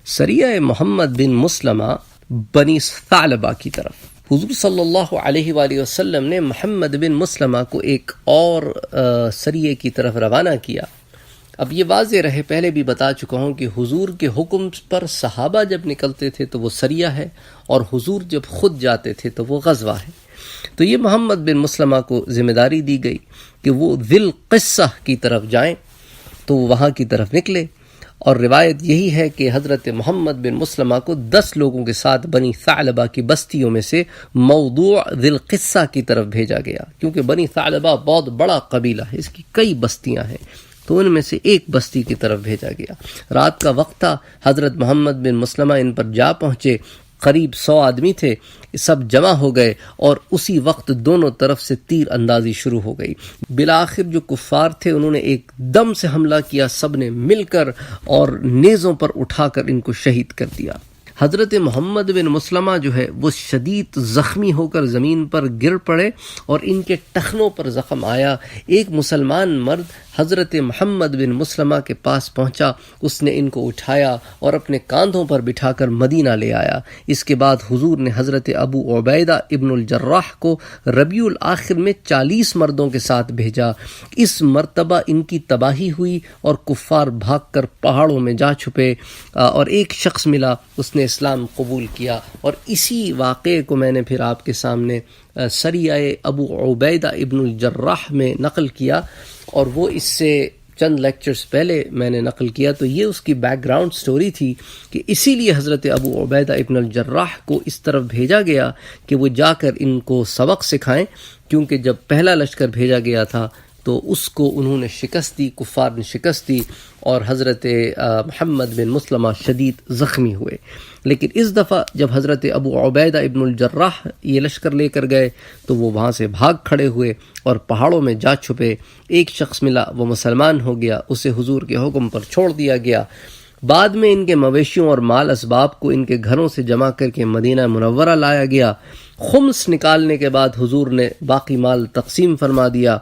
سریہ محمد بن مسلمہ بنی ثعلبہ کی طرف حضور صلی اللہ علیہ وآلہ وسلم نے محمد بن مسلمہ کو ایک اور سریے کی طرف روانہ کیا. اب یہ واضح رہے، پہلے بھی بتا چکا ہوں کہ حضور کے حکم پر صحابہ جب نکلتے تھے تو وہ سریہ ہے، اور حضور جب خود جاتے تھے تو وہ غزوہ ہے. تو یہ محمد بن مسلمہ کو ذمہ داری دی گئی کہ وہ ذی القصہ کی طرف جائیں، تو وہ وہاں کی طرف نکلے. اور روایت یہی ہے کہ حضرت محمد بن مسلمہ کو 10 لوگوں کے ساتھ بنی ثعلبہ کی بستیوں میں سے موضوع ذی القصہ کی طرف بھیجا گیا، کیونکہ بنی ثعلبہ بہت بڑا قبیلہ ہے، اس کی کئی بستیاں ہیں، تو ان میں سے ایک بستی کی طرف بھیجا گیا. رات کا وقت تھا، حضرت محمد بن مسلمہ ان پر جا پہنچے. قریب 100 آدمی تھے، سب جمع ہو گئے اور اسی وقت دونوں طرف سے تیر اندازی شروع ہو گئی. بالآخر جو کفار تھے انہوں نے ایک دم سے حملہ کیا، سب نے مل کر اور نیزوں پر اٹھا کر ان کو شہید کر دیا. حضرت محمد بن مسلمہ جو ہے وہ شدید زخمی ہو کر زمین پر گر پڑے اور ان کے ٹخنوں پر زخم آیا. ایک مسلمان مرد حضرت محمد بن مسلمہ کے پاس پہنچا، اس نے ان کو اٹھایا اور اپنے کاندھوں پر بٹھا کر مدینہ لے آیا. اس کے بعد حضور نے حضرت ابو عبیدہ ابن الجراح کو ربیع الاخر میں 40 مردوں کے ساتھ بھیجا. اس مرتبہ ان کی تباہی ہوئی اور کفار بھاگ کر پہاڑوں میں جا چھپے، اور ایک شخص ملا، اس نے اسلام قبول کیا. اور اسی واقعے کو میں نے پھر آپ کے سامنے سریہ ابو عبیدہ ابن الجراح میں نقل کیا، اور وہ اس سے چند لیکچرز پہلے میں نے نقل کیا. تو یہ اس کی بیک گراؤنڈ سٹوری تھی کہ اسی لیے حضرت ابو عبیدہ ابن الجراح کو اس طرف بھیجا گیا کہ وہ جا کر ان کو سبق سکھائیں، کیونکہ جب پہلا لشکر بھیجا گیا تھا تو اس کو انہوں نے شکست دی، کفار نے شکست دی، اور حضرت محمد بن مسلمہ شدید زخمی ہوئے. لیکن اس دفعہ جب حضرت ابو عبیدہ ابن الجراح یہ لشکر لے کر گئے تو وہ وہاں سے بھاگ کھڑے ہوئے اور پہاڑوں میں جا چھپے. ایک شخص ملا، وہ مسلمان ہو گیا، اسے حضور کے حکم پر چھوڑ دیا گیا. بعد میں ان کے مویشیوں اور مال اسباب کو ان کے گھروں سے جمع کر کے مدینہ منورہ لایا گیا. خمس نکالنے کے بعد حضور نے باقی مال تقسیم فرما دیا.